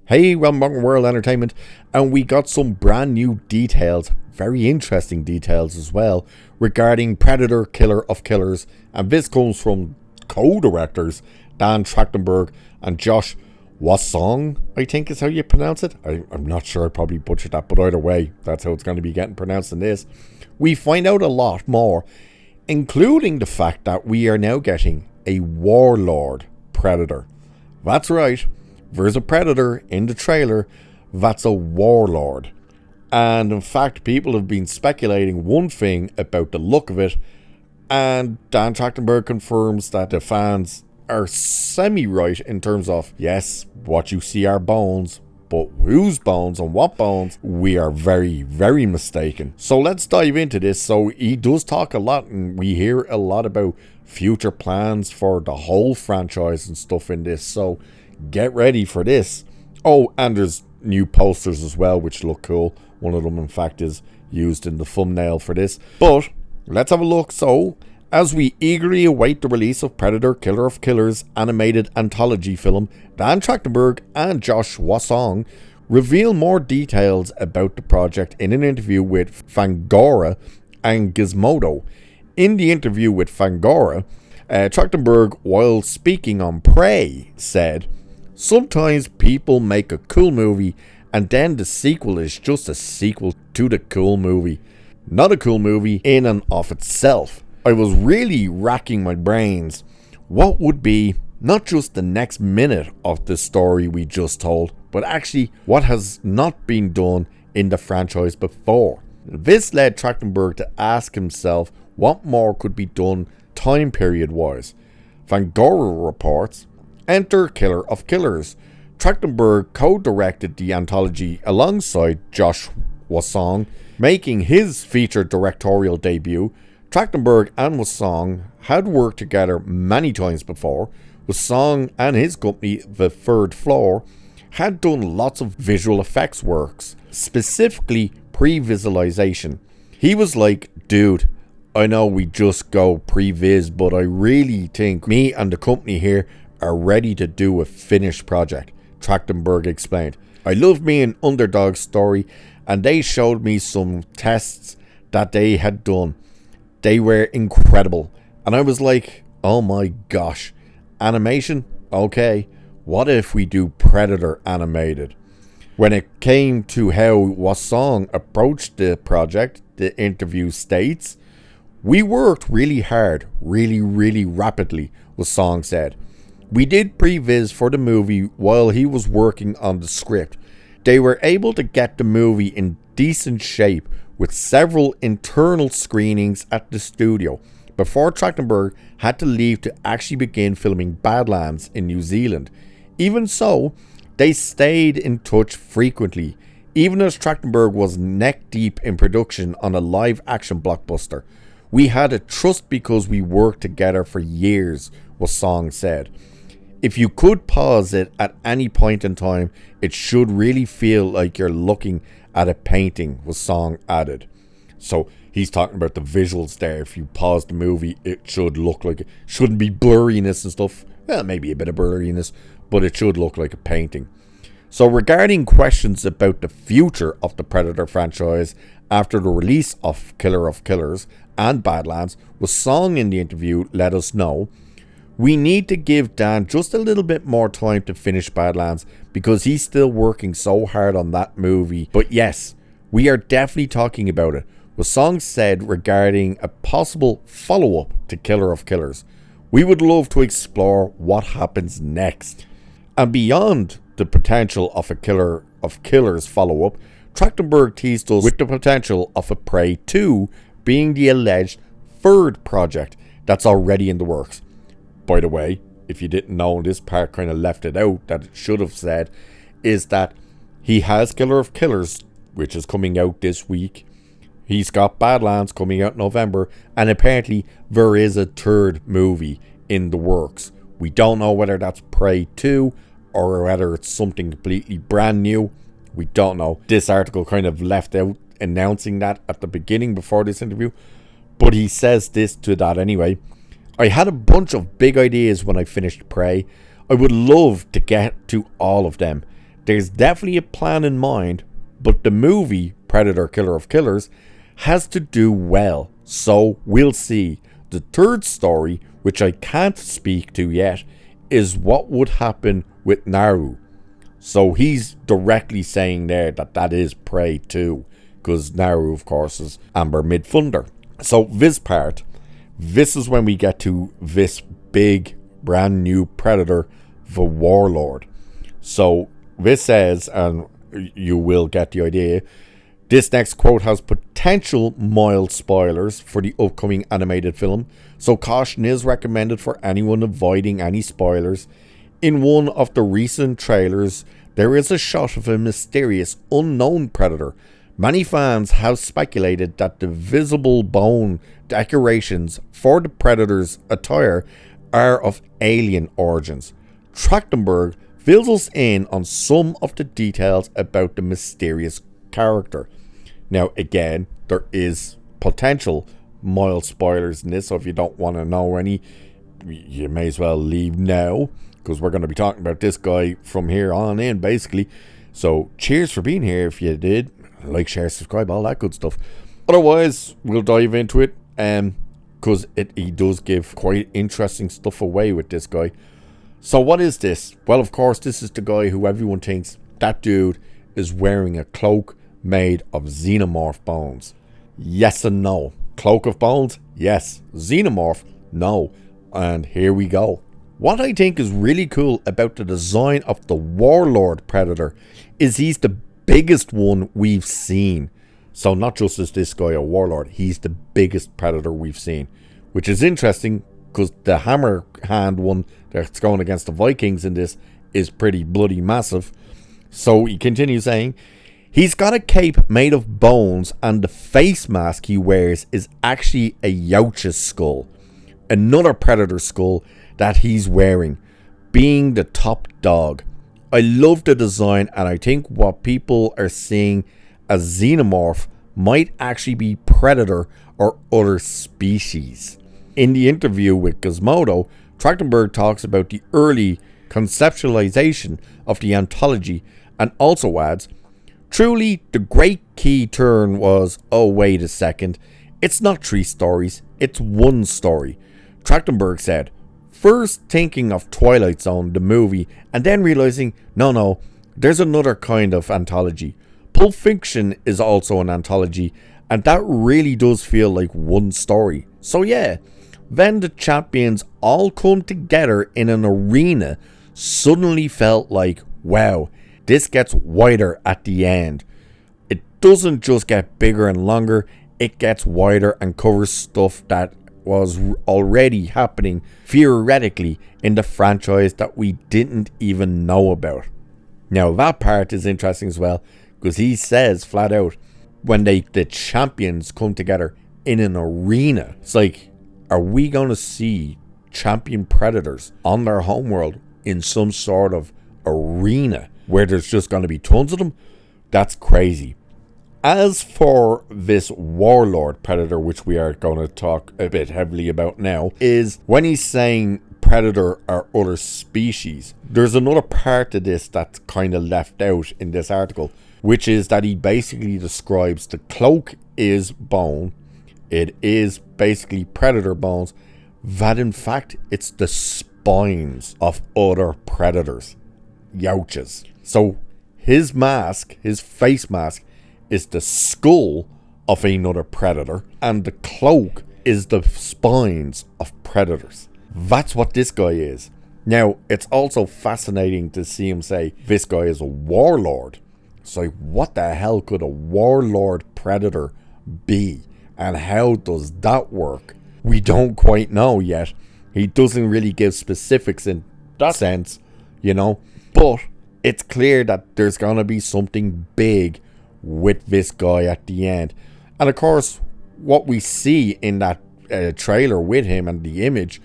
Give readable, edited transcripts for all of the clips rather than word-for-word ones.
Hey, welcome back to World Entertainment, and we got some brand new details, very interesting details as well, regarding Predator Killer of Killers, and this comes from co-directors Dan Trachtenberg and Josh Wassung, I think is how you pronounce it. I'm not sure, I probably butchered that, but either way, that's how it's going to be getting pronounced in this. We find out a lot more, including the fact that we are now getting a Warlord Predator. That's right. There's a Predator in the trailer that's a Warlord. And in fact, people have been speculating one thing about the look of it, and Dan Trachtenberg confirms that the fans are semi-right in terms of, yes, what you see are bones, but whose bones and what bones, we are very, very mistaken. So let's dive into this. So he does talk a lot, and we hear a lot about future plans for the whole franchise and stuff in this. So get ready for this. Oh, and there's new posters as well, which look cool. One of them, in fact, is used in the thumbnail for this. But let's have a look. So, as we eagerly await the release of Predator Killer of Killers animated anthology film, Dan Trachtenberg and Josh Wassung reveal more details about the project in an interview with Fangoria and Gizmodo. In the interview with Fangoria, Trachtenberg, while speaking on Prey, said, "Sometimes people make a cool movie and then the sequel is just a sequel to the cool movie. Not a cool movie in and of itself. I was really racking my brains. What would be not just the next minute of the story we just told, but actually what has not been done in the franchise before?" This led Trachtenberg to ask himself what more could be done time period wise. Fangoria reports, enter Killer of Killers. Trachtenberg co-directed the anthology alongside Josh Wassung, making his feature directorial debut. Trachtenberg and Wassung had worked together many times before. Wassung and his company, The Third Floor, had done lots of visual effects works, specifically pre-visualization. He was like, "Dude, I know we just go pre-viz, but I really think me and the company here are ready to do a finished project," Trachtenberg explained. "I love me an underdog story, and they showed me some tests that they had done. They were incredible, and I was like, oh my gosh, animation? Okay, what if we do Predator animated?" When it came to how Wassung approached the project, the interview states, "We worked really hard, really rapidly," Wassung said. "We did previs for the movie while he was working on the script. They were able to get the movie in decent shape with several internal screenings at the studio before Trachtenberg had to leave to actually begin filming Badlands in New Zealand. Even so, they stayed in touch frequently, even as Trachtenberg was neck deep in production on a live action blockbuster. We had a trust because we worked together for years," Wassung said. "If you could pause it at any point in time, it should really feel like you're looking at a painting," Wassung added. So he's talking about the visuals there. If you pause the movie, it should look like it. Shouldn't be blurriness and stuff. Well, maybe a bit of blurriness, but it should look like a painting. So regarding questions about the future of the Predator franchise after the release of Killer of Killers and Badlands, Wassung in the interview let us know, "We need to give Dan just a little bit more time to finish Badlands because he's still working so hard on that movie. But yes, we are definitely talking about it," Wassung said regarding a possible follow-up to Killer of Killers. "We would love to explore what happens next." And beyond the potential of a Killer of Killers follow-up, Trachtenberg teased us with the potential of a Prey 2 being the alleged third project that's already in the works. By the way, if you didn't know, this part kind of left it out that it should have said, is that he has Killer of Killers, which is coming out this week. He's got Badlands coming out in November, and apparently there is a third movie in the works. We don't know whether that's Prey 2 or whether it's something completely brand new. We don't know. This article kind of left out announcing that at the beginning before this interview, but he says this to that anyway. "I had a bunch of big ideas when I finished Prey. I would love to get to all of them. there's definitely a plan in mind, but the movie Predator Killer of Killers has to do well, so we'll see. The third story, which I can't speak to yet, is what would happen with Naru. So he's directly saying there that that is Prey 2, because Naru, of course, is Amber Midthunder. So this part, this is when we get to this big, brand new Predator, the Warlord. So this says, and you will get the idea, this next quote has potential mild spoilers for the upcoming animated film, so caution is recommended for anyone avoiding any spoilers. In one of the recent trailers, there is a shot of a mysterious, unknown predator. Many fans have speculated that the visible bone decorations for the predator's attire are of alien origins. Trachtenberg fills us in on some of the details about the mysterious character. Now, again, there is potential mild spoilers in this, so if you don't want to know any, you may as well leave now, because we're going to be talking about this guy from here on in, basically. So, cheers for being here if you did. Like, share, subscribe, all that good stuff. Otherwise, we'll dive into it, because he does give quite interesting stuff away with this guy. So, what is this? Well, of course, this is the guy who everyone thinks that dude is wearing a cloak made of xenomorph bones. Yes and no. Cloak of bones? Yes. Xenomorph? No. And here we go. What I think is really cool about the design of the Warlord Predator is he's the biggest one we've seen. So not just is this guy a Warlord, he's the biggest Predator we've seen. Which is interesting because the hammer hand one that's going against the Vikings in this is pretty bloody massive. So he continues saying, he's got a cape made of bones and the face mask he wears is actually a Youch's skull. Another Predator skull that he's wearing, being the top dog. I love the design, and I think what people are seeing as xenomorph might actually be Predator or other species. In the interview with Gizmodo, Trachtenberg talks about the early conceptualization of the anthology and also adds, truly, the great key turn was, oh wait a second, it's not 3 stories, it's 1 story. Trachtenberg said, first thinking of Twilight Zone, the movie, and then realizing, no, there's another kind of anthology. Pulp Fiction is also an anthology, and that really does feel like 1 story. So yeah, then the champions all come together in an arena suddenly felt like, wow, this gets wider at the end. It doesn't just get bigger and longer, it gets wider and covers stuff that was already happening theoretically in the franchise that we didn't even know about. Now that part is interesting as well, because he says flat out, when the champions come together in an arena, it's like, are we going to see champion predators on their homeworld in some sort of arena where there's just going to be tons of them? That's crazy. As for this Warlord Predator, which we are going to talk a bit heavily about now, is when he's saying Predator or other species, there's another part of this that's kind of left out in this article, which is that he basically describes the cloak is bone, it is basically Predator bones, that in fact it's the spines of other predators, Youch's. So his mask, his face mask, is the skull of another predator, and the cloak is the spines of predators. That's what this guy is. Now, it's also fascinating to see him say this guy is a warlord. It's like, what the hell could a warlord predator be? And how does that work? We don't quite know yet. He doesn't really give specifics in that sense, but it's clear that there's gonna be something big with this guy at the end. And of course, what we see in that trailer with him and the image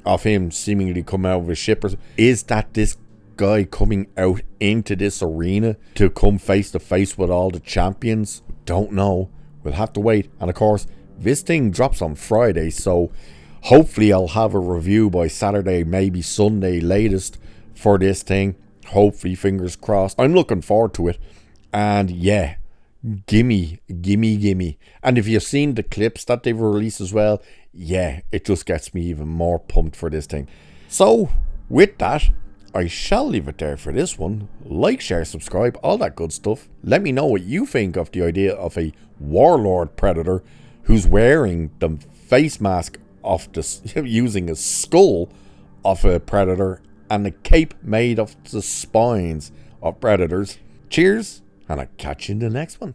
of him seemingly coming out of a ship is that this guy coming out into this arena to come face to face with all the champions. Don't know. We'll have to wait. And of course, this thing drops on Friday, so hopefully I'll have a review by Saturday, maybe Sunday latest for this thing. Hopefully, fingers crossed. I'm looking forward to it. And yeah, gimme. And if you've seen the clips that they've released as well, yeah, it just gets me even more pumped for this thing. So, with that, I shall leave it there for this one. Like, share, subscribe, all that good stuff. Let me know what you think of the idea of a Warlord Predator who's wearing the face mask of this, using a skull of a Predator and a cape made of the spines of Predators. Cheers, and I'll catch you in the next one.